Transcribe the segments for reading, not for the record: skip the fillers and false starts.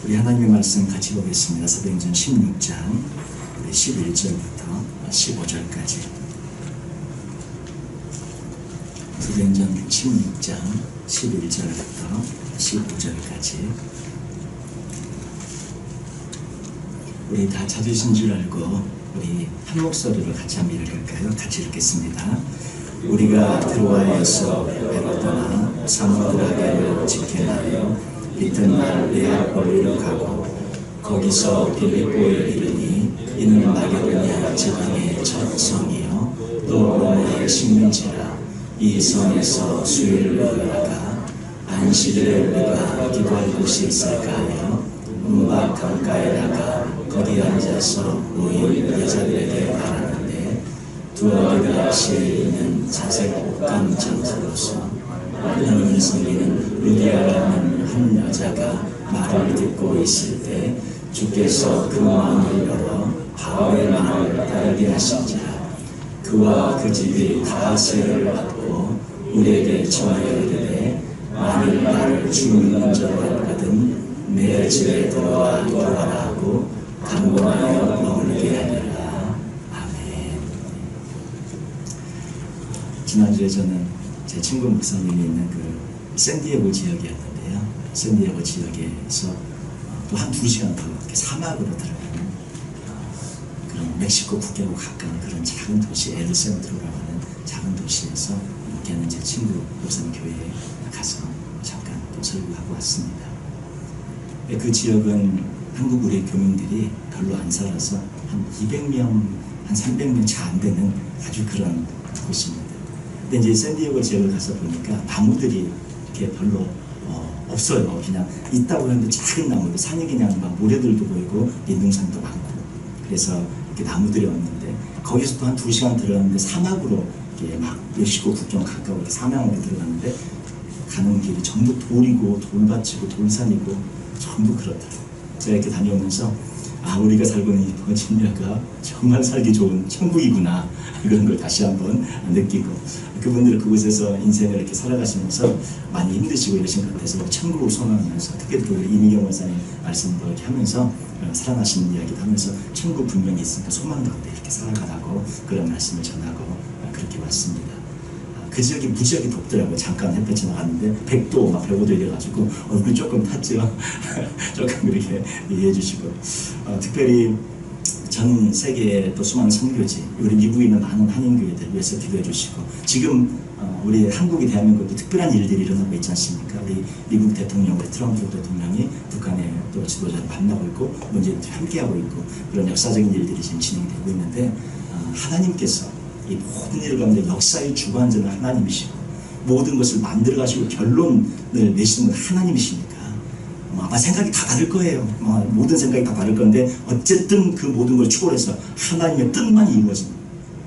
우리 하나님의 말씀 같이 보겠습니다. 사도행전 16장 11절부터 15절까지. 사도행전 16장 11절부터 15절까지. 우리 다 찾으신 줄 알고 우리 한 목소리로 같이 한번 읽을까요? 같이 읽겠습니다. 우리가 드로아에서 배로 떠나 사모드라게를 직행하여 이튿날 네아폴리로 가고 거기서 빌립보에 이르니 이는 마게도냐 지방의 첫 성이요 또 로마의 식민지라. 이 성에서 수요일을 나가 안식일에 우리가 기도할 곳이 있을까 하여 문밖 강가에 나가 거기 앉아서 모인 여자들에게 말하는데 두어리가시에 있는 자색 옷감 장사로서 하나님을 섬기는 루디아라는 한 여자가 말을 듣고 있을 때 주께서 그 마음을 열어 바울의 말을 따르게 하신지라. 그와 그 집이 다 세례를 받고 우리에게 전하여 이르되 만일 나를 주 믿는 자로 알거든 내 집에 들어와 기도하라 하고 간구하여 머물게 하리라. 아멘. 지난주에 저는 제 친구 목사님이 있는 그 샌디에고 지역이었는데요. 샌디에고 지역에서 또 한 2시간 더 이렇게 사막으로 들어가는 그런 멕시코 국경하고 가까운 그런 작은 도시 엘센트로라고 하는 작은 도시에서 목회하는 제 친구 목사님 교회에 가서 잠깐 또 설교하고 왔습니다. 그 지역은 한국 우리 교민들이 별로 안 살아서 한 200명, 한 300명 차 안 되는 아주 그런 곳입니다. 근데 이제 샌디에고 지역을 가서 보니까 나무들이 이렇게 별로 없어요. 그냥 있다고 하는데 작은 나무들, 산이 그냥 막 모래들도 보이고 민둥산도 많고 그래서 이렇게 나무들이 없는데 거기서 또 한 2시간 들어갔는데 사막으로 이렇게 막 멕시코 국경 가까워 이렇게 사막으로 들어갔는데 가는 길이 전부 돌이고 돌밭이고 돌산이고 전부 그렇더라고요. 제가 이렇게 다녀오면서 우리가 살고 있는 이 버지니아가 정말 살기 좋은 천국이구나 그런 걸 다시 한번 느끼고 그분들 그곳에서 인생을 이렇게 살아가시면서 많이 힘드시고 이러신 것 같아서 천국을 소망하면서 특히 또 이미경 원사님 말씀도 이렇게 하면서 살아가시는 이야기도 하면서 천국 분명히 있으니까 소망 가운데 이렇게 살아가라고 그런 말씀을 전하고 그렇게 왔습니다. 그 지역이 무지하게 덥더라고요. 잠깐 햇볕 지나갔는데 100도 막 105도 이래가지고 얼굴이 조금 탔죠. 조금 이렇게 이해해 주시고 특별히 전 세계의 또 수많은 선교지 우리 미국에 있는 많은 한인교회들 위해서 기도해 주시고 지금 우리 한국이 대한민국도 특별한 일들이 일어나고 있지 않습니까? 우리 미국 대통령, 우리 트럼프 대통령이 북한의 또 지도자를 만나고 있고 문제도 함께하고 있고 그런 역사적인 일들이 지금 진행되고 있는데 하나님께서 이 모든 일 가운데 역사의 주관자는 하나님이시고 모든 것을 만들어 가시고 결론을 내시는 건 하나님이시니까 아마 생각이 다 다를 거예요. 모든 생각이 다 다를 건데 어쨌든 그 모든 걸 초월해서 하나님의 뜻만 이루어지는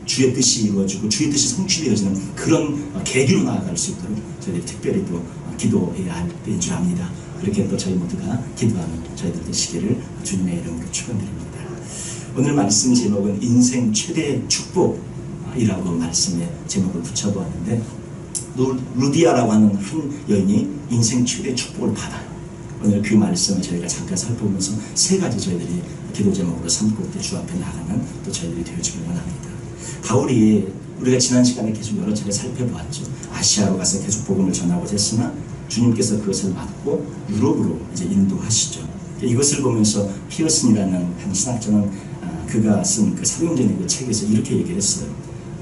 주의 뜻이 이루어지고 주의 뜻이 성취되어지는 그런 계기로 나아갈 수 있도록 저희들이 특별히 또 기도해야 할 때인 줄 압니다. 그렇게 또 저희 모두가 기도하는 저희들 되시기를 주님의 이름으로 축원드립니다. 오늘 말씀 제목은 인생 최대 축복이라고 말씀의 제목을 붙여보았는데 루디아라고 하는 한 여인이 인생 최대 축복을 받아요. 오늘 그 말씀을 저희가 잠깐 살펴보면서 3가지 저희들이 기도 제목으로 삼고 주 앞에 나가는 또 저희들이 되어주길 원합니다. 바울이 우리가 지난 시간에 계속 여러 차례 살펴보았죠. 아시아로 가서 계속 복음을 전하고자 했으나 주님께서 그것을 막고 유럽으로 이제 인도하시죠. 이것을 보면서 피어슨이라는 한 신학자는 그가 쓴 그 사도행전의 그 책에서 이렇게 얘기를 했어요.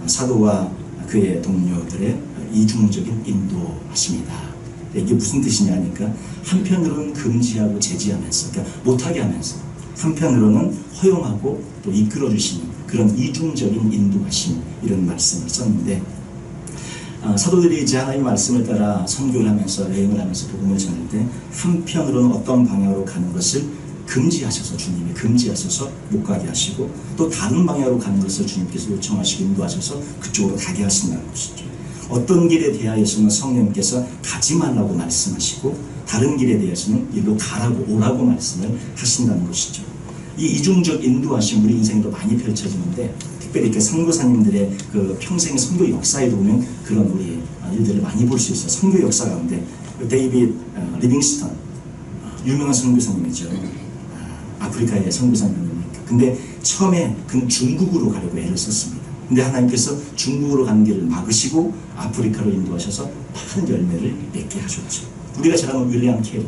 사도와 그의 동료들의 이중적인 인도하심이다. 이게 무슨 뜻이냐 하니까 한편으로는 금지하고 제지하면서 그러니까 못하게 하면서 한편으로는 허용하고 또 이끌어주시는 그런 이중적인 인도하심 이런 말씀을 썼는데 사도들이 이제 하나님의 말씀을 따라 선교를 하면서 여행을 하면서 복음을 전할 때 한편으로는 어떤 방향으로 가는 것을 금지하셔서 주님이 금지하셔서 못 가게 하시고 또 다른 방향으로 가는 것을 주님께서 요청하시고 인도하셔서 그쪽으로 가게 하신다는 것이죠. 어떤 길에 대하여서는 성령님께서 가지 말라고 말씀하시고 다른 길에 대해서는 일로 가라고 오라고 말씀을 하신다는 것이죠. 이 이중적 인도하심 우리 인생도 많이 펼쳐지는데 특별히 이렇게 선교사님들의 그 평생의 선교 역사에도 보면 그런 우리 일들을 많이 볼 수 있어요. 선교 역사 가운데 데이빗 리빙스턴 유명한 선교사님이죠. 아프리카의 선교사님입니다. 근데 처음에 그는 중국으로 가려고 애를 썼습니다. 근데 하나님께서 중국으로 가는 길을 막으시고 아프리카로 인도하셔서 많은 열매를 맺게 하셨죠. 우리가 잘 아는 윌리엄 캐리,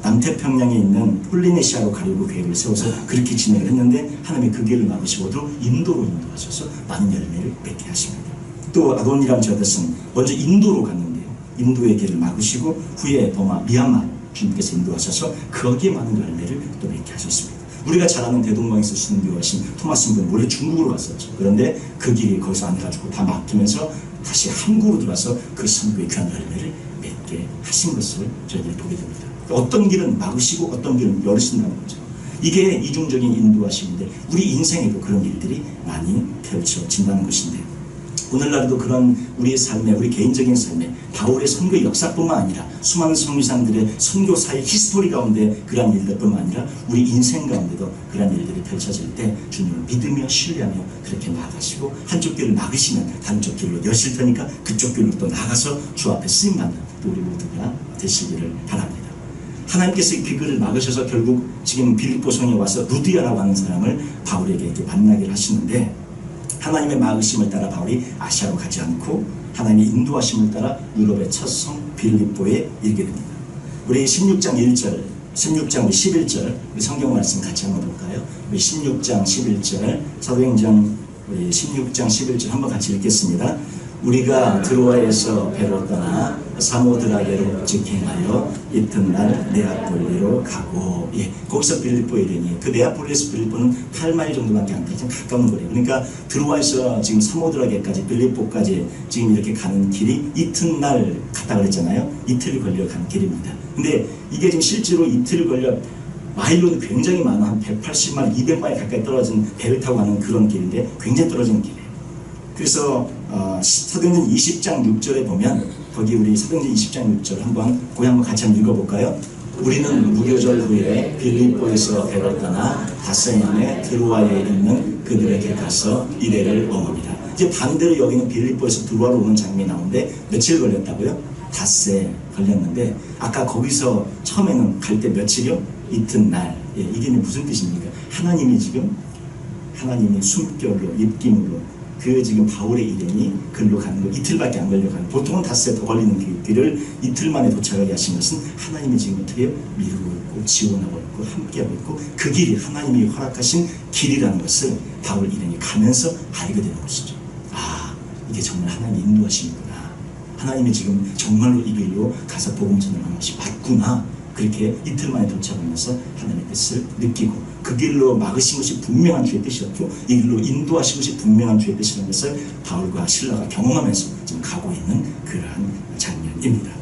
남태평양에 있는 폴리네시아로 가려고 계획을 세워서 그렇게 진행을 했는데 하나님이 그 길을 막으시고도 인도로 인도하셔서 많은 열매를 맺게 하십니다. 또 아도니람 저드슨 먼저 인도로 갔는데요. 인도의 길을 막으시고 후에 버마, 미얀마 주님께서 인도하셔서 거기에 많은 열매를 또 맺게 하셨습니다. 우리가 잘 아는 대동강에서 순교하신 토마스 분 원래 중국으로 갔었죠. 그런데 그 길이 거기서 안 가지고 다 막히면서 다시 한국으로 들어와서 그 선교의 귀한 열매를 맺게 하신 것을 저희들이 보게 됩니다. 어떤 길은 막으시고 어떤 길은 열으신다는 거죠. 이게 이중적인 인도하심인데 우리 인생에도 그런 일들이 많이 펼쳐진다는 것인데 오늘날에도 그런 우리의 삶에 우리 개인적인 삶에 바울의 선교 역사뿐만 아니라 수많은 선교사들의 선교사의 히스토리 가운데 그러한 일들뿐만 아니라 우리 인생 가운데도 그러한 일들이 펼쳐질 때 주님을 믿으며 신뢰하며 그렇게 나아가시고 한쪽 길을 막으시면 다른 쪽 길로 여실 테니까 그쪽 길로 또 나가서 주 앞에 쓰임받는 또 우리 모두가 되시기를 바랍니다. 하나님께서 그 길을 막으셔서 결국 지금 빌립보 성에 와서 루디아라고 하는 사람을 바울에게 이렇게 만나게 하시는데 하나님의 막으심을 따라 바울이 아시아로 가지 않고 하나님의 인도하심을 따라 유럽의 첫 성 빌립보에 이르게 됩니다. 우리 16장 1절, 16장 11절 우리 성경 말씀 같이 한번 볼까요? 우리 16장 11절 사도행전 우리 16장 11절 한번 같이 읽겠습니다. 우리가 드로아에서 배로 떠나 사모드라게로 직행하여 이튿날 네아폴리로 가고 거기서 빌립보에 이르니 그 네아폴리에서 빌립보는 8마일 정도밖에 안 되죠. 가까운 거리에요. 그러니까 드로아에서 지금 사모드라게까지 빌립보까지 지금 이렇게 가는 길이 이튿날 갔다 그랬잖아요. 이틀 걸려 가는 길입니다. 근데 이게 지금 실제로 이틀 걸려 마일로는 굉장히 많아. 한 180마일, 200마일 가까이 떨어진 배를 타고 가는 그런 길인데 굉장히 떨어진 길이에요. 그래서 사도행전 20장 6절에 보면 거기 우리 사도행전 20장 6절 한번 같이 한번 읽어볼까요? 우리는 무교절 후에 빌립보에서 배로 떠나 닷새만에 드로아에 있는 그들에게 가서 이레를 머뭅니다. 이제 반대로 여기는 빌립보에서 드로아로 오는 장면이 나오는데 며칠 걸렸다고요? 닷새 걸렸는데 아까 거기서 처음에는 갈 때 며칠이요? 이튿날. 이게 무슨 뜻입니까? 하나님이 숨결로 입김으로 그 지금 바울의 일행이 글로 가는 거 이틀밖에 안 걸려가는 보통은 닷새 더 걸리는 그 길을 이틀 만에 도착하게 하신 것은 하나님이 지금 어떻게 미루고 있고 지원하고 있고 함께하고 있고 그 길이 하나님이 허락하신 길이라는 것을 바울 일행이 가면서 알게 되는 것이죠. 이게 정말 하나님의 인도하심이구나. 하나님이 지금 정말로 이 길로 가서 복음 전하는 것이 맞구나. 그렇게 이틀 만에 도착하면서 하나님의 뜻을 느끼고 그 길로 막으신 것이 분명한 주의 뜻이었고 이 길로 인도하신 것이 분명한 주의 뜻이라는 것을 바울과 실라가 경험하면서 지금 가고 있는 그러한 장면입니다.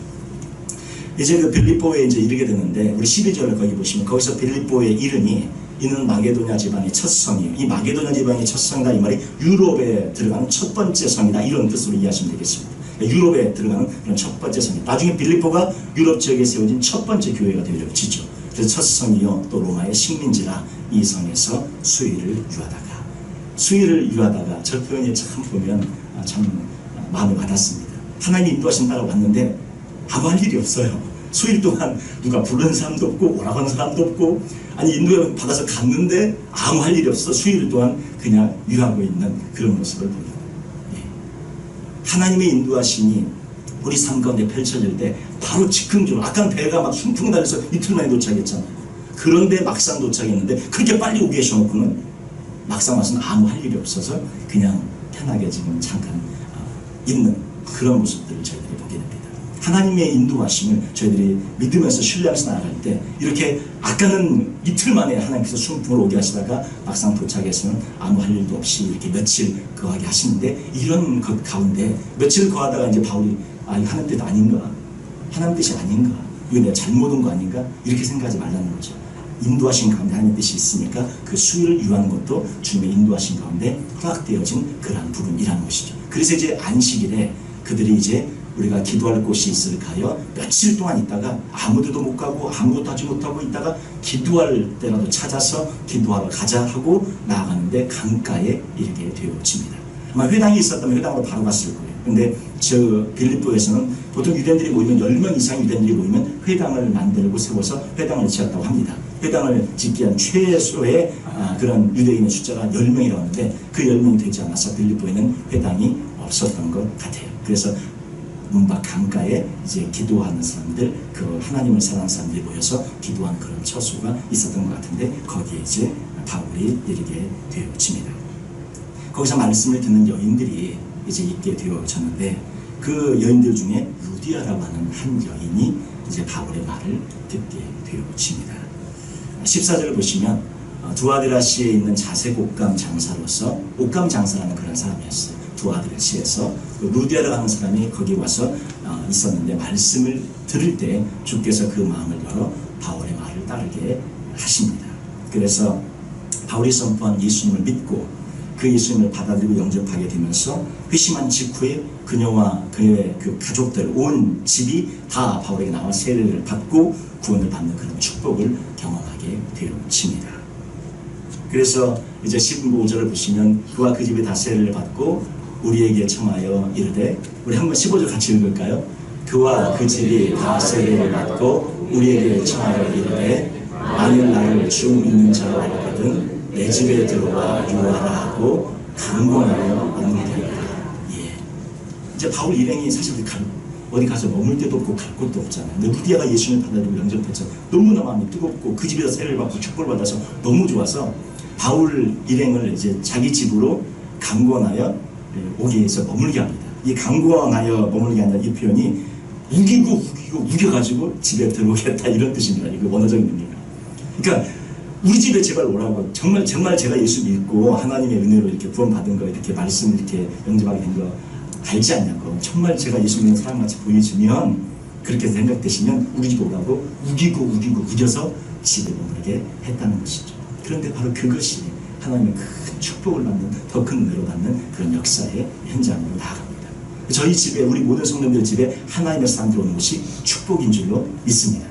이제 그 빌립보에 이제 이르게 되는데 우리 12절을 거기 보시면 거기서 빌립보에 이르니 이는 마게도냐 지방의 첫 성이에요. 이 마게도냐 지방의 첫 성이다 이 말이 유럽에 들어가는 첫 번째 성이다 이런 뜻으로 이해하시면 되겠습니다. 유럽에 들어가는 그런 첫 번째 성이다. 나중에 빌립보가 유럽 지역에 세워진 첫 번째 교회가 되어지죠. 그래서 첫 성이요 또 로마의 식민지라 이 성에서 수의를 유하다가 저 표현이 참 보면 참 마음에 와닿습니다. 하나님이 인도하신 따라 왔는데 아무 할 일이 없어요. 수일 동안 누가 부른 사람도 없고 오라고 하는 사람도 없고 아니 인도에 받아서 갔는데 아무 할 일이 없어. 수일 동안 그냥 유하고 있는 그런 모습을 보입니다. 하나님의 인도하심이 우리 삶 가운데 펼쳐질 때 바로 즉흥적으로 아까는 배가 막 숭퉁 달려서 이틀 만에 도착했잖아요. 그런데 막상 도착했는데 그렇게 빨리 오게 해놓고는 막상 와서는 아무 할 일이 없어서 그냥 편하게 지금 잠깐 있는 그런 모습들을 저희들이 보게 됩니다. 하나님의 인도하심을 저희들이 믿으면서 신뢰하면서 나아갈 때 이렇게 아까는 이틀 만에 하나님께서 순풍을 오게 하시다가 막상 도착해서는 아무 할 일도 없이 이렇게 며칠 거하게 하시는데 이런 것 가운데 며칠 거하다가 이제 바울이 이거 하나님 뜻 아닌가? 하나님 뜻이 아닌가? 이거 내가 잘못 온 거 아닌가? 이렇게 생각하지 말라는 거죠. 인도하신 가운데 하나님 뜻이 있으니까 그 수위를 유하는 것도 주님의 인도하신 가운데 허락되어진 그러한 부분이라는 것이죠. 그래서 이제 안식일에 그들이 이제 우리가 기도할 곳이 있을까요? 며칠 동안 있다가 아무데도 못 가고 아무것도 하지 못하고 있다가 기도할 때라도 찾아서 기도하러 가자 하고 나아가는데 강가에 이르게 되어집니다. 아마 회당이 있었다면 회당으로 바로 갔을 거예요. 근데 저 빌립보에서는 보통 유대인들이 모이면 10명 이상 유대인들이 모이면 회당을 만들고 세워서 회당을 지었다고 합니다. 회당을 짓기 위한 최소의 그런 유대인의 숫자가 10명이라고 하는데 그 10명이 되지 않아서 빌립보에는 회당이 없었던 것 같아요. 그래서 문밖 강가에 이제 기도하는 사람들, 그 하나님을 사랑하는 사람들이 모여서 기도하는 그런 처소가 있었던 것 같은데 거기에 이제 바울이 이르게 되어집니다. 거기서 말씀을 듣는 여인들이 이제 있게 되어졌는데 그 여인들 중에 루디아라고 하는 한 여인이 이제 바울의 말을 듣게 되어집니다. 14절을 보시면 두아드라시에 있는 자색 옷감 장사로서 옷감 장사라는 그런 사람이었어요. 두아드라시에서 루디아라고 하는 사람이 거기 와서 있었는데 말씀을 들을 때 주께서 그 마음을 열어 바울의 말을 따르게 하십니다. 그래서 바울이 선포한 예수님을 믿고 그 예수님을 받아들이고 영접하게 되면서 회심한 직후에 그녀와 그녀의 그 가족들 온 집이 다 바울에게 나와 세례를 받고 구원을 받는 그런 축복을 경험하게 되어집니다. 그래서 이제 15절을 보시면 그와 그 집이 다 세례를 받고 우리에게 청하여 이르되, 우리 한번 15절 같이 읽을까요? 그와 그 집이 다 세례를 받고 우리에게 청하여 이르되, 만일 나를 주 믿는 자로 알거든 내 집에 들어와 유하라 하고 강권하여 언니되리라. 예. 이제 바울 일행이 사실 어디 가서 머물 데도 없고 갈 곳도 없잖아요. 근데 루디아가 예수님을 받아들이고 영접해서 너무나 마음이 뜨겁고 그 집에서 세례를 받고 축복을 받아서 너무 좋아서 바울 일행을 이제 자기 집으로 강권하여 오게 해서 머물게 합니다. 이 강권하여 머물게 한다는 이 표현이 우겨가지고 집에 들어오겠다 이런 뜻입니다. 이거 원어적인 의미가. 그러니까 우리 집에 제발 오라고, 정말 제가 예수 믿고 하나님의 은혜로 이렇게 구원받은 거, 이렇게 말씀 이렇게 영접하게 된 거 알지 않냐고, 정말 제가 예수 믿는 사람같이 보여주면, 그렇게 생각되시면 우리 집에 오라고 우겨서 집에 머무르게 했다는 것이죠. 그런데 바로 그것이 하나님의 큰 축복을 받는, 더 큰 은혜로 받는 그런 역사의 현장으로 나아갑니다. 저희 집에, 우리 모든 성도들 집에 하나님의 사람들이 오는 것이 축복인 줄로 믿습니다.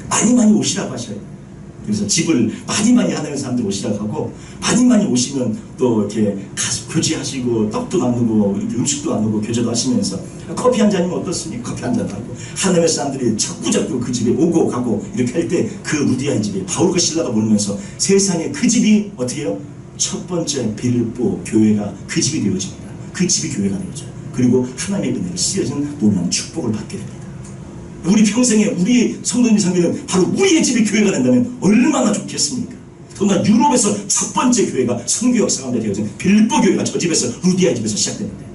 많이 오시라고 하셔요. 그래서 집을 많이 하는 사람들 오시라고 하고, 많이 오시면 또 이렇게 가서 교제하시고 떡도 나누고 음식도 나누고 교제도 하시면서 커피 한 잔이면 어떻습니까? 커피 한 잔 하고 하나님의 사람들이 자꾸 그 집에 오고 가고 이렇게 할 때 그 루디아의 집에 바울과 실라가 모르면서 세상에 그 집이 어떻게 해요? 첫 번째 빌립보 교회가 그 집이 되어집니다. 그 집이 교회가 되어져요. 그리고 하나님의 은혜를 씌어진 놀라운 축복을 받게 됩니다. 우리 평생에 우리 성도님 성교는 바로 우리의 집이 교회가 된다면 얼마나 좋겠습니까? 더구나 유럽에서 첫 번째 교회가 선교 역사 가운데 되어진 빌립보 교회가 저 집에서, 루디아의 집에서 시작됐는데,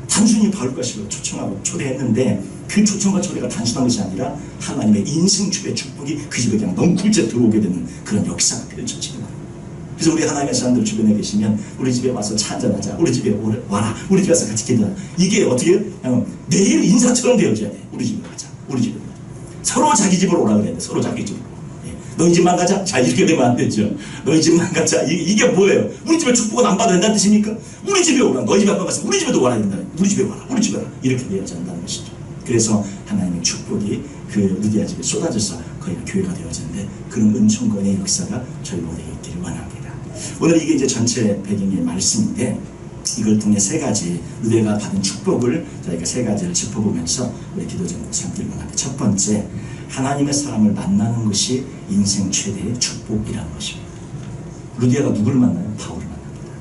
단순히 바울과 실로 초청하고 초대했는데 그 초청과 초대가 단순한 것이 아니라 하나님의 인생 초대 축복이 그 집에 그냥 넝쿨째 들어오게 되는 그런 역사가 펼쳐지는 거예요. 그래서 우리 하나님의 사람들 주변에 계시면 우리 집에 와서 차 한잔하자, 우리 집에 와라, 우리 집에 와서 같이 기도하자. 이게 어떻게 그냥 내일 인사처럼 되어져야 돼. 우리 집에 가자, 우리 집에 가자. 서로 자기 집으로 오라고 해야 돼. 서로 자기 집으로. 예. 너희 집만 가자. 자, 이렇게 되면 안 되죠. 너희 집만 가자. 이게 뭐예요? 우리 집에 축복은 안 받아야 된다는 뜻입니까? 우리 집에 오라. 너희 집에 한번 가서 우리 집에도 와야 된다. 우리 집에 와라, 우리 집에 와라. 이렇게 되어야 한다는 것이죠. 그래서 하나님의 축복이 그 루디아 집에 쏟아져서 거기가 교회가 되어졌는데, 그런 은총권의 역사가 저희 모두에 있기를 원합니다. 오늘 이게 이제 전체 배경의 말씀인데, 이걸 통해 세 가지 루디아가 받은 축복을 저희가 세 가지를 짚어보면서 우리 기도 제목을 삼기를 원합니다. 첫 번째, 하나님의 사람을 만나는 것이 인생 최대의 축복이라는 것입니다. 루디아가 누구를 만나요? 바울을 만납니다.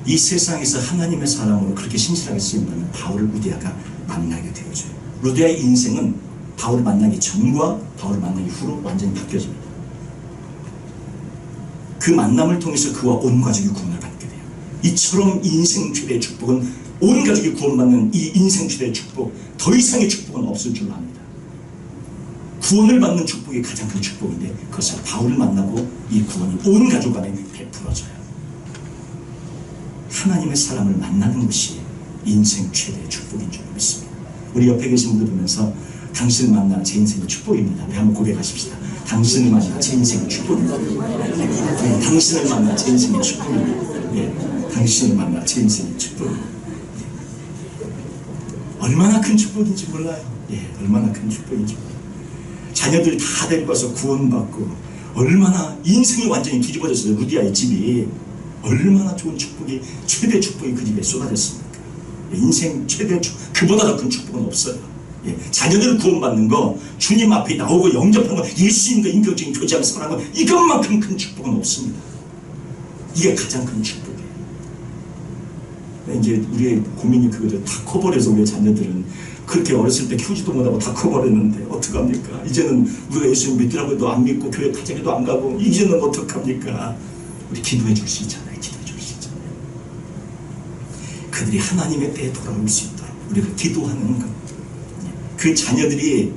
이 세상에서 하나님의 사람으로 그렇게 신실하게 쓰인다면 바울을 루디아가 만나게 되어져요. 루디아의 인생은 바울을 만나기 전과 바울을 만나기 후로 완전히 바뀌어집니다. 그 만남을 통해서 그와 온 가족이 구원을 받게 돼요. 이처럼 인생 최대의 축복은, 온 가족이 구원받는 이 인생 최대의 축복, 더 이상의 축복은 없을 줄로 압니다. 구원을 받는 축복이 가장 큰 축복인데, 그것을 바울을 만나고 이 구원이 온 가족 안에 베풀어져요. 하나님의 사람을 만나는 것이 인생 최대의 축복인 줄 믿습니다. 우리 옆에 계신 분들 보면서 당신을 만나 제 인생의 축복입니다. 우리 한번 고백하십시다. 당신을 만나 제 인생의 축복입니다. 네, 당신을 만나 제 인생의 축복입니다. 네, 당신을 만나 제 인생의 축복입니다. 네. 얼마나 큰 축복인지 몰라요. 예, 얼마나 큰 축복인지 몰라요. 자녀들 다 데리고 와서 구원받고, 얼마나 인생이 완전히 뒤집어졌어요. 루디아의 집이. 얼마나 좋은 축복이, 최대 축복이 그 집에 쏟아졌습니까? 인생 최대 축복, 그보다 더 큰 축복은 없어요. 예, 자녀들 구원받는 거, 주님 앞에 나오고 영접하는 거, 예수님과 인격적인 교제하면서 하는 거, 이것만큼 큰 축복은 없습니다. 이게 가장 큰 축복이에요. 이제 우리의 고민이 그거죠. 다 커버려서 우리 자녀들은 그렇게 어렸을 때 키우지도 못하고 다 커버렸는데 어떡합니까? 이제는 우리가 예수님 믿더라고 해도 안 믿고 교회 가정에도 안 가고 이제는 어떡합니까? 우리 기도해 줄 수 있잖아요. 기도해 줄 수 있잖아요. 그들이 하나님의 때에 돌아올 수 있도록 우리가 기도하는 것. 그 자녀들이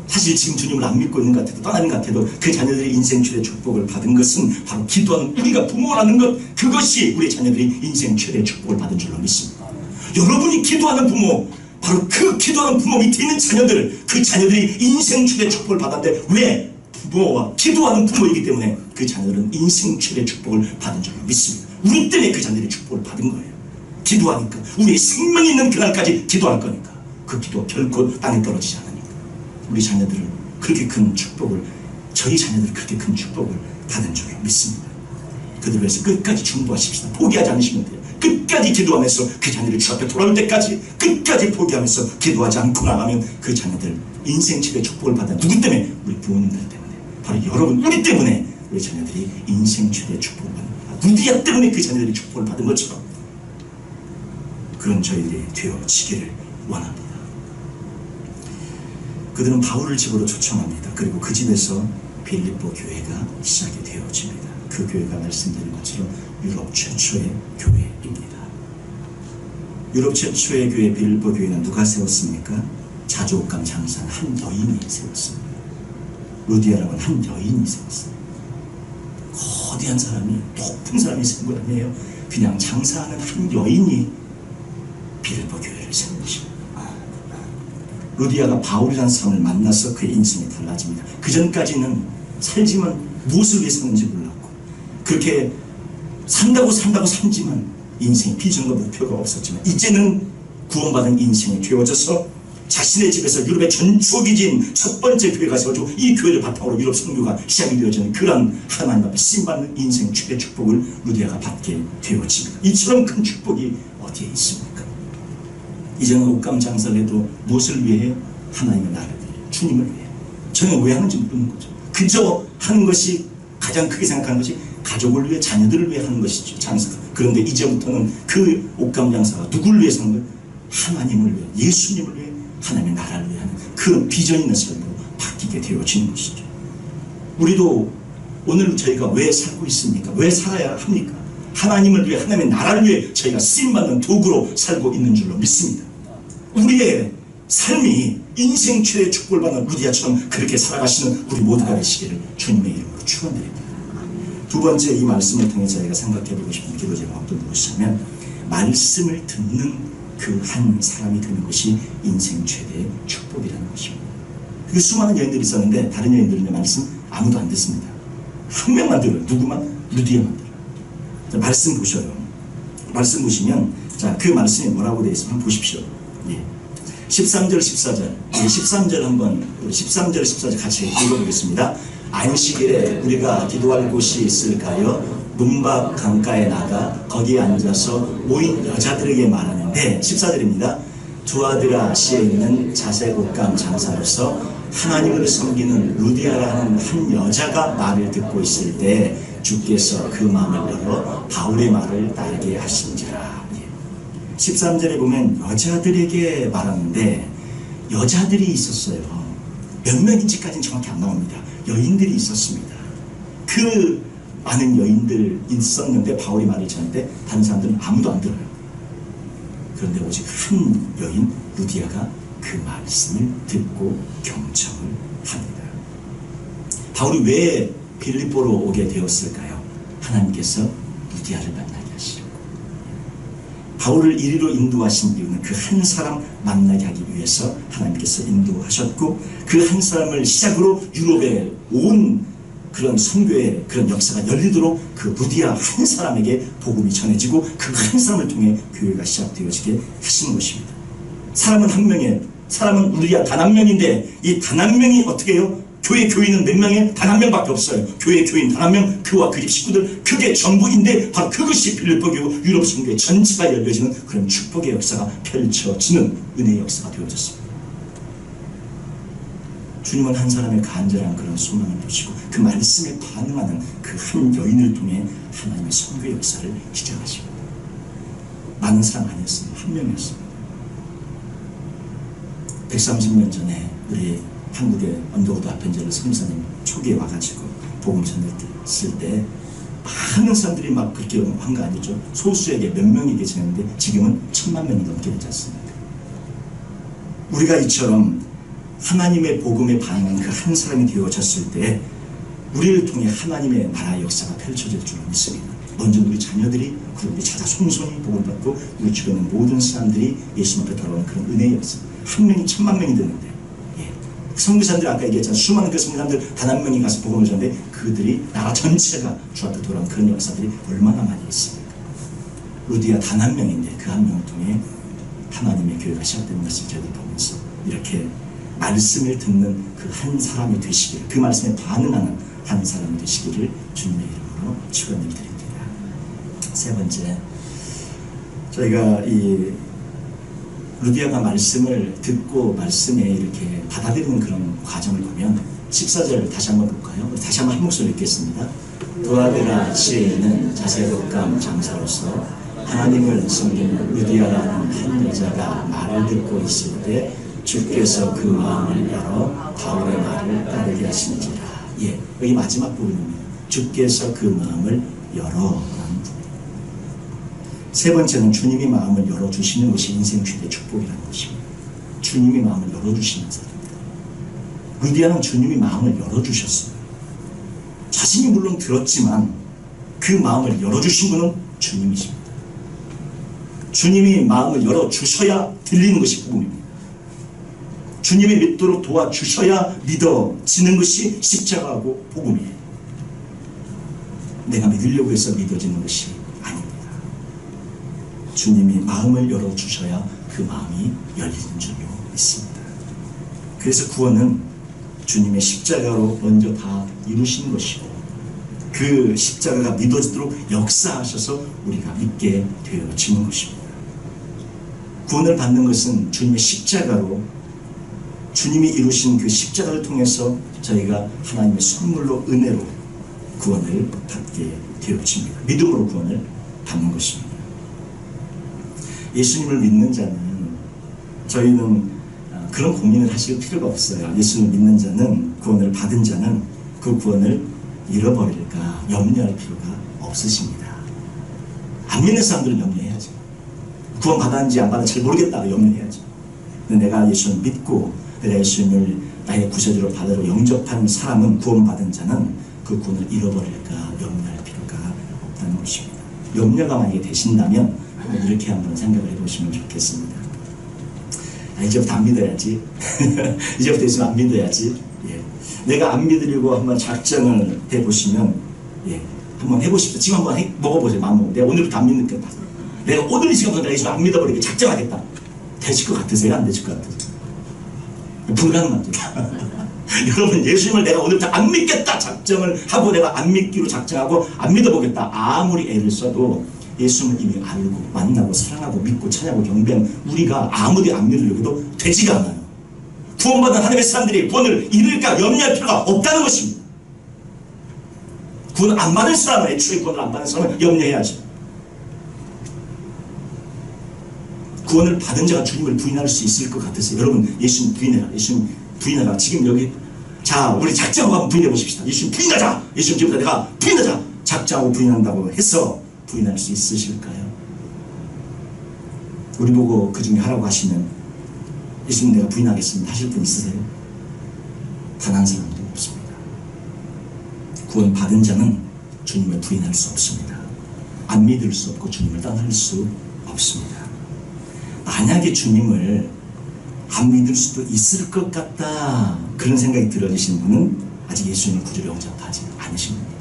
사실 지금 주님을 안 믿고 있는 것 같아도 떠나는 것 같아도 그 자녀들이 인생 최대 축복을 받은 것은 바로 기도하는 우리가 부모라는 것, 그것이 우리 자녀들이 인생 최대 축복을 받은 줄로 믿습니다. 여러분이 기도하는 부모, 바로 그 기도하는 부모 밑에 있는 자녀들, 그 자녀들이 인생 최대 축복을 받았는데 왜? 부모와 기도하는 부모이기 때문에 그 자녀들은 인생 최대 축복을 받은 줄로 믿습니다. 우리 때문에 그 자녀들이 축복을 받은 거예요. 기도하니까 우리의 생명이 있는 그날까지 기도할 거니까 그 기도 결코 땅에 떨어지지 않으니까 우리 자녀들은 그렇게 큰 축복을, 저희 자녀들은 그렇게 큰 축복을 받은 줄로 믿습니다. 그들을 위해서 끝까지 중보하십시다. 포기하지 않으시면 돼요. 끝까지 기도하면서 그 자녀를 주 앞에 돌아올 때까지 끝까지 포기하면서 기도하지 않고 나가면 그 자녀들 인생 최대 축복을 받은, 누구 때문에? 우리 부모님들 때문에, 바로 여러분 우리 때문에 우리 자녀들이 인생 최대 축복을 받는, 루디아 때문에 그 자녀들이 축복을 받은 것처럼 그런 저희들이 되어지기를 원합니다. 그들은 바울을 집으로 초청합니다. 그리고 그 집에서 빌립보 교회가 시작이 되어집니다. 그 교회가 말씀드린 것처럼 유럽 최초의 교회입니다. 유럽 최초의 교회 빌립보 교회는 누가 세웠습니까? 자주옥감 장사한 한 여인이 세웠습니다. 루디아라고 하는 한 여인이 세웠습니다. 거대한 사람이, 높은 사람이 세운 것 아니에요. 그냥 장사하는 한 여인이 빌립보 교회를 세운 것입니다. 루디아가 바울이라는 사람을 만나서 그의 인생이 달라집니다. 그 전까지는 살지만 무엇을 위해 사는지 몰랐고 그렇게 산다고 산지만 인생의 비전과 목표가 없었지만 이제는 구원받은 인생이 되어져서 자신의 집에서 유럽의 전축이 진 첫 번째 교회가 세워지고 이 교회를 바탕으로 유럽 선교가 시작이 되어지는 그런 하나님 앞에 쓰임받는 인생 최대 축복을 루디아가 받게 되어집니다. 이처럼 큰 축복이 어디에 있습니까? 이제는 옷감 장사를 해도 무엇을 위해? 하나님의 나라를 위해, 주님을 위해. 저는 왜 하는지 모르는 거죠. 그저 하는 것이, 가장 크게 생각하는 것이 가족을 위해, 자녀들을 위해 하는 것이죠, 장사가. 그런데 이제부터는 그 옷감 장사가 누구를 위해서 하는 거예요? 하나님을 위해, 예수님을 위해, 하나님의 나라를 위해 하는 그런 비전 있는 삶으로 바뀌게 되어지는 것이죠. 우리도 오늘 저희가 왜 살고 있습니까? 왜 살아야 합니까? 하나님을 위해, 하나님의 나라를 위해 저희가 쓰임받는 도구로 살고 있는 줄로 믿습니다. 우리의 삶이 인생 최대의 축복을 받는 루디아처럼 그렇게 살아가시는 우리 모두가 되시기를 주님의 이름으로 축원드립니다. 두 번째, 이 말씀을 통해 저희가 생각해보고 싶은 기도 제목은 무엇이냐면 말씀을 듣는 그 한 사람이 되는 것이 인생 최대의 축복이라는 것입니다. 그 수많은 여인들이 있었는데 다른 여인들은 말씀 아무도 안 듣습니다. 한 명만 들어요. 누구만? 루디아만 들어요. 자, 말씀 보셔요. 말씀 보시면, 자, 그 말씀이 뭐라고 되어 있으면 한번 보십시오. 예. 13절 14절 13절 한번 13절 14절 같이 읽어보겠습니다. 안식일에 우리가 기도할 곳이 있을까요? 문밖 강가에 나가 거기에 앉아서 모인 여자들에게 말하는데, 14절입니다. 두아드라시에 있는 자색 옷감 장사로서 하나님을 섬기는 루디아라는 한 여자가 말을 듣고 있을 때 주께서 그 마음을 열어 바울의 말을 따르게 하신지라. 13절에 보면 여자들에게 말하는데 여자들이 있었어요. 몇 명인지까지는 정확히 안 나옵니다. 여인들이 있었습니다. 그 많은 여인들 있었는데 바울이 말을 전할 다른 사람들은 아무도 안 들어요. 그런데 오직 한 여인 루디아가 그 말씀을 듣고 경청을 합니다. 바울이 왜 빌립보로 오게 되었을까요? 하나님께서 루디아를 만나게 하시려고. 바울을 이리로 인도하신 이유는 그 한 사람 만나게 하기 위해서 하나님께서 인도하셨고, 그 한 사람을 시작으로 유럽에 온 그런 선교의 그런 역사가 열리도록 그 루디아 한 사람에게 복음이 전해지고 그 한 사람을 통해 교회가 시작되어지게 하시는 것입니다. 사람은 한 명이에요. 사람은 루디아 단 한 명인데 이 단 한 명이 어떻게 해요? 교회 교인은 몇 명에 단 한 명밖에 없어요. 교회 교인 단 한 명, 그와 그 집 식구들, 그게 전부인데 바로 그것이 빌립보교회 유럽 선교회 전체가 열려지는 그런 축복의 역사가 펼쳐지는 은혜의 역사가 되어졌습니다. 주님은 한 사람의 간절한 그런 소망을 보시고 그 말씀에 반응하는 그 한 여인을 통해 하나님의 선교의 역사를 시작하십니다. 많은 사람 아니었습니다. 한 명이었습니다. 130년 전에 우리 한국의 언더우드 아펜젤러 선교사님 초기에 와가지고 복음 전했을 때 많은 사람들이 막 그렇게 한 거 아니죠. 소수에게 몇 명이 계시는데 지금은 1000만 명이 넘게 되지 않습니까? 우리가 이처럼 하나님의 복음에 반응한 그 한 사람이 되어졌을 때 우리를 통해 하나님의 나라의 역사가 펼쳐질 줄 믿습니다. 먼저 우리 자녀들이, 그리고 우리 자자 손손이 복음을 받고 우리 주변의 모든 사람들이 예수 앞에 돌아오는 그런 은혜의 역사. 한 명이 1000만 명이 되는데, 선교사님들 아까 얘기했잖아요. 수많은 그 선교사님들 단 한 명이 가서 복음을 전하는데 그들이 나라 전체가 주 앞에 돌아오는 그런 역사들이 얼마나 많이 있습니까? 루디아 단 한 명인데 그 한 명을 통해 하나님의 교회가 시작되는 것을 저희들 보면서 이렇게 말씀을 듣는 그 한 사람이 되시기를, 그 말씀에 반응하는 한 사람이 되시기를 주님의 이름으로 축원을 드립니다. 세 번째, 저희가 이 루디아가 말씀을 듣고 말씀에 이렇게 받아들이는 그런 과정을 보면 14절 다시 한번 볼까요? 다시 한번 한 목소리 읽겠습니다. 도아베라 지에 있는 자세독감 장사로서 하나님을 섬기는 루디아라는 한 여자가 말을 듣고 있을 때 주께서 그 마음을 열어 바울의 말을 따르게 하시니라. 여기 마지막 부분입니다. 주께서 그 마음을 열어. 세 번째는 주님이 마음을 열어주시는 것이 인생 최대 축복이라는 것입니다. 주님이 마음을 열어주시는 사람입니다. 루디아는 주님이 마음을 열어주셨어요. 자신이 물론 들었지만 그 마음을 열어주신 분은 주님이십니다. 주님이 마음을 열어주셔야 들리는 것이 복음입니다. 주님이 믿도록 도와주셔야 믿어지는 것이 십자가하고 복음이에요. 내가 믿으려고 해서 믿어지는 것이 아닙니다. 주님이 마음을 열어주셔야 그 마음이 열리는 줄로 믿습니다. 그래서 구원은 주님의 십자가로 먼저 다 이루신 것이고 그 십자가가 믿어지도록 역사하셔서 우리가 믿게 되어지는 것입니다. 구원을 받는 것은 주님의 십자가로, 주님이 이루신 그 십자가를 통해서 저희가 하나님의 선물로, 은혜로 구원을 받게 되어집니다. 믿음으로 구원을 받는 것입니다. 예수님을 믿는 자는, 저희는 그런 고민을 하실 필요가 없어요. 예수님을 믿는 자는, 구원을 받은 자는 그 구원을 잃어버릴까 염려할 필요가 없으십니다. 안 믿는 사람들은 염려해야죠. 구원 받았는지 안 받았는지 잘 모르겠다 염려해야죠. 근데 내가 예수님을 믿고 내가 예수님을 나의 구세주로 받으러 영접한 사람은, 구원받은 자는 그 구원을 잃어버릴까 염려할 필요가 없다는 것입니다. 염려가 만약에 되신다면 이렇게 한번 생각을 해보시면 좋겠습니다. 이제부터 안 믿어야지. 이제부터 예수님 안 믿어야지. 내가 안 믿으려고 한번 작정을 해보시면, 한번 해보십시오. 지금 한번 먹어보세요. 마음. 내가 오늘부터 안 믿겠다. 내가 오늘 이 시간부터 내가 예수님 안 믿어버리게 작정하겠다. 되실 것 같으세요? 안 되실 것 같으세요? 불가능합니다. 여러분, 예수님을 내가 오늘부터 안 믿겠다 작정을 하고 내가 안 믿기로 작정하고 안 믿어보겠다 아무리 애를 써도 예수님을 이미 알고 만나고 사랑하고 믿고 찬양하고 경배한 우리가 아무리 안 믿으려고 해도 되지가 않아요. 구원받은 하나님의 사람들이 구원을 잃을까 염려할 필요가 없다는 것입니다. 구원 안 받은 사람은, 애초에 구원을 안 받은 사람은 염려해야죠. 구원을 받은 자가 주님을 부인할 수 있을 것 같으세요? 여러분, 예수님 부인해라. 예수님 부인하라. 지금 여기, 자, 우리 작정하고 한번 부인해 보십시다. 예수님 부인하자. 예수님 지금부터 내가 부인하자. 작정하고 부인한다고 해서 부인할 수 있으실까요? 우리 보고 그 중에 하라고 하시면 예수님 내가 부인하겠습니다 하실 분 있으세요? 단 한 사람도 없습니다. 구원 받은 자는 주님을 부인할 수 없습니다. 안 믿을 수 없고 주님을 떠날 수 없습니다. 만약에 주님을 안 믿을 수도 있을 것 같다 그런 생각이 들어지신 분은 아직 예수님을 구주로 영접하지 않으신 겁니다.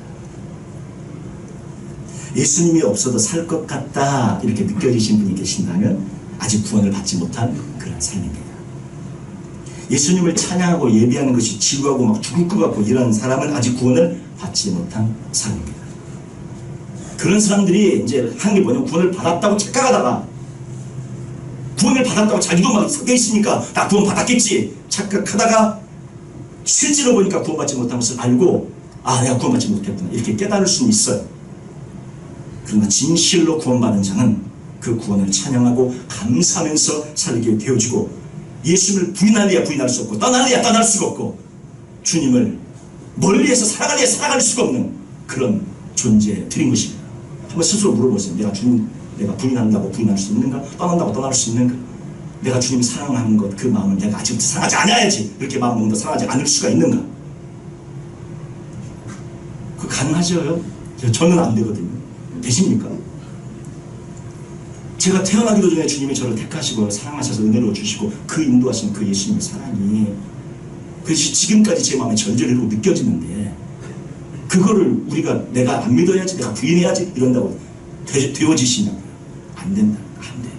예수님이 없어도 살 것 같다 이렇게 느껴지신 분이 계신다면 아직 구원을 받지 못한 그런 삶입니다. 예수님을 찬양하고 예배하는 것이 지루하고 막 죽을 것 같고 이런 사람은 아직 구원을 받지 못한 사람입니다. 그런 사람들이 이제 하는 게 뭐냐면 구원을 받았다고 착각하다가 구원을 받았다고 자기도 막 섞여 있으니까 나 구원 받았겠지 착각하다가 실제로 보니까 구원받지 못한 것을 알고 아 내가 구원받지 못했구나 이렇게 깨달을 수는 있어요. 그러나 진실로 구원받은 자는 그 구원을 찬양하고 감사하면서 살게 되어지고 예수님을 부인하려야 부인할 수 없고 떠나려야 떠날 수가 없고 주님을 멀리해서 살아가려야 살아갈 수가 없는 그런 존재들인 것입니다. 한번 스스로 물어보세요. 내가 주님 내가 부인한다고 부인할 수 있는가? 떠난다고 떠날 수 있는가? 내가 주님을 사랑하는 것 그 마음을 내가 아직부터 사랑하지 않아야지 이렇게 마음 먹는다 사랑하지 않을 수가 있는가? 그거 가능하죠? 저는 안 되거든요. 되십니까? 제가 태어나기도 전에 주님이 저를 택하시고 사랑하셔서 은혜로 주시고 그 인도하신 그 예수님의 사랑이 그것이 지금까지 제 마음에 절절히로 느껴지는데 그거를 우리가 내가 안 믿어야지 내가 부인해야지 이런다고 되어지시냐고요? 안 된다. 안 돼.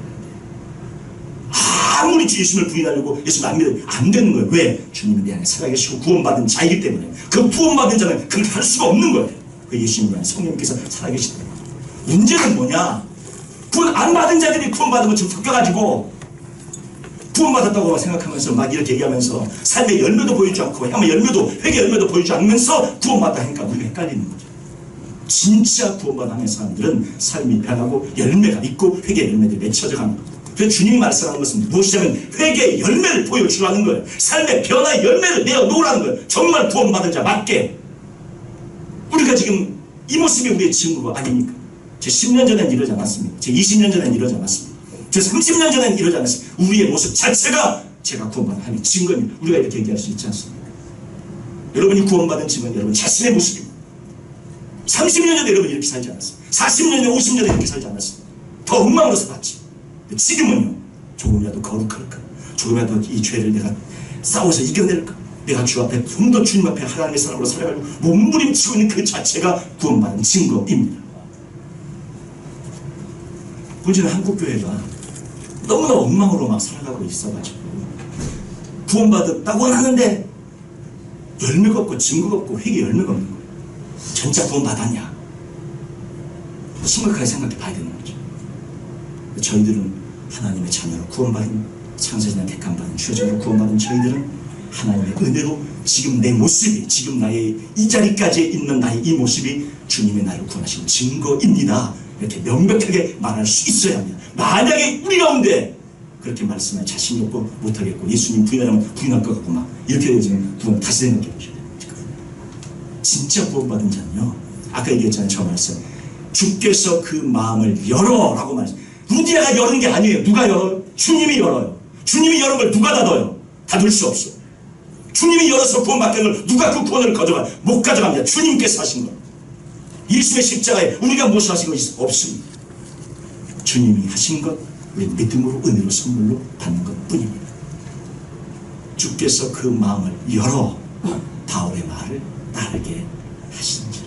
아무리 주 예수님을 부인하려고 예수님 안 믿어요. 안 되는 거예요. 왜? 주님이 내 안에 살아계시고 구원받은 자이기 때문에 그 구원받은 자는 그렇게 할 수가 없는 거예요. 그 예수님 안에 성령께서 살아계시다. 문제는 뭐냐? 구원 안 받은 자들이 구원받은 것처럼 섞여가지고 구원받았다고 생각하면서 막 이렇게 얘기하면서 삶의 열매도 보이지 않고 아마 열매도 회개 열매도 보이지 않으면서 구원받다 하니까 우리가 헷갈리는 거죠. 진짜 구원받은 사람들은 삶이 변하고 열매가 있고 회개 열매들이 맺혀져 가는 거죠. 그래서 주님이 말씀하는 것은 무엇이냐면 회개의 열매를 보여주라는 거예요. 삶의 변화의 열매를 내어놓으라는 거예요. 정말 구원받은 자 맞게. 우리가 지금 이 모습이 우리의 증거가 아닙니까? 제 10년 전엔 이러지 않았습니다. 제 20년 전엔 이러지 않았습니다. 제 30년 전엔 이러지 않았습니다. 우리의 모습 자체가 제가 구원받은 하나님의 증거입니다. 우리가 이렇게 얘기할 수 있지 않습니까? 여러분이 구원받은 증거는 여러분 자신의 모습입니다. 30년 전에 여러분 이렇게 살지 않았습니다. 40년 전에 50년 전에 이렇게 살지 않았습니다. 더 엉망으로 살았지. 지금은요 조금이라도 거룩할까? 조금이라도 이 죄를 내가 싸워서 이겨낼까? 내가 주 앞에 좀 더 주님 앞에 하나님의 사람으로 살아가지고 몸부림치고 있는 그 자체가 구원받은 증거입니다. 문제는 한국교회가 너무나 엉망으로 막 살아가고 있어가지고 구원받았다고는 하는데 열매가 없고 증거가 없고 회개 열매가 없는 거예요. 진짜 구원받았냐? 심각하게 생각해 봐야 되는 거죠. 저희들은 하나님의 자녀로 구원받은 창세전에 택함받은 주여정으로 구원받은 저희들은 하나님의 은혜로 지금 내 모습이 지금 나의 이 자리까지 있는 나의 이 모습이 주님의 나를 구원하신 증거입니다. 이렇게 명백하게 말할 수 있어야 합니다. 만약에 우리 가운데 그렇게 말씀할 자신이 없고 못하겠고 예수님 부인하면 부인할 것 같고 막 이렇게 되면 구원 다시 생각해 보셔야 됩니다. 진짜 구원받은 자는요 아까 얘기했잖아요. 저 말씀 주께서 그 마음을 열어라고 말했어요. 루디아가 여는 게 아니에요. 누가 열어요? 주님이 열어요. 주님이 여는 걸 누가 닫아요? 닫을 수 없어요. 주님이 열어서 구원받게 하는 걸 누가 그 구원을 가져가요? 못 가져갑니다. 주님께서 하신 거예요. 예수의 십자가에 우리가 무엇을 하신 것이 없습니다. 주님이 하신 것 우리 믿음으로 은혜로 선물로 받는 것 뿐입니다. 주께서 그 마음을 열어 바울의 말을 따르게 하시는지라.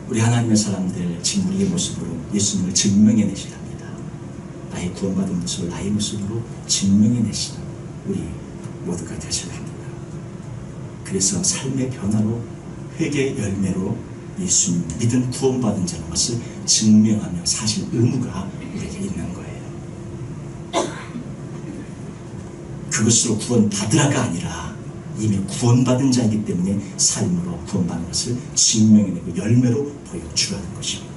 우리 하나님의 사람들 지금 우리의 모습으로 예수님을 증명해내시랍니다. 나의 구원받은 모습을 나의 모습으로 증명해내시는 우리 모두가 되셔야 합니다. 그래서 삶의 변화로 회개의 열매로 예수님 믿은 구원받은 자는 것을 증명하며 사실 의무가 우리에게 있는 거예요. 그것으로 구원받으라가 아니라 이미 구원받은 자이기 때문에 삶으로 구원받은 것을 증명해내고 열매로 보여주라는 것입니다.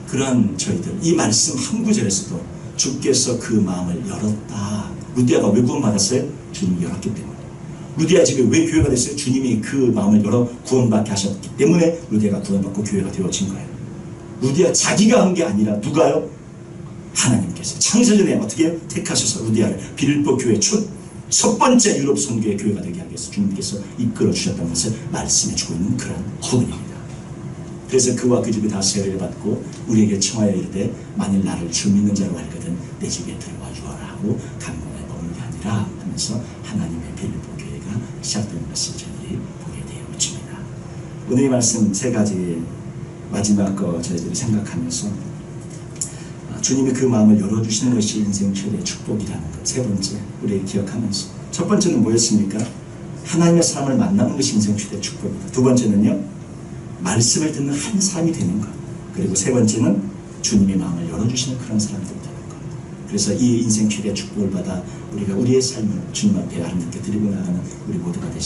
그러한 저희들 이 말씀 한 구절에서도 주께서 그 마음을 열었다. 루디아가 왜 구원받았어요? 주님이 열었기 때문에. 루디아 집에 왜 교회가 됐어요? 주님이 그 마음을 열어 구원받게 하셨기 때문에 루디아가 구원받고 교회가 되어진 거예요. 루디아 자기가 한 게 아니라 누가요? 하나님께서 창세전에 어떻게 해요? 택하셔서 루디아를 빌보 교회 첫 번째 유럽 선교의 교회가 되게 하기 위해서 주님께서 이끌어 주셨다는 것을 말씀해 주고 있는 그런 부분입니다. 그래서 그와 그 집이 다 세례를 받고 우리에게 청하여 이르되 만일 나를 주 믿는 자로 알거든 내 집에 들어와 주어라 하고 강론에 머무는 게 아니라 하면서 하나님의 빌보 교회가 시작된 것을 저희들이 보게 되어집니다. 오늘 이 말씀 세 가지 마지막 거 저희들이 생각하면서 주님이 그 마음을 열어주시는 것이 인생 최대의 축복이라는 것. 세 번째, 우리 기억하면서. 첫 번째는 뭐였습니까? 하나님의 사람을 만나는 것이 인생 최대의 축복이다. 두 번째는요, 말씀을 듣는 한 사람이 되는 것. 그리고 세 번째는 주님의 마음을 열어주시는 그런 사람들이 되는 것. 그래서 이 인생 최대의 축복을 받아 우리가 우리의 삶을 주님 앞에 아름답게 드리고 나가는 우리 모두가 되시다.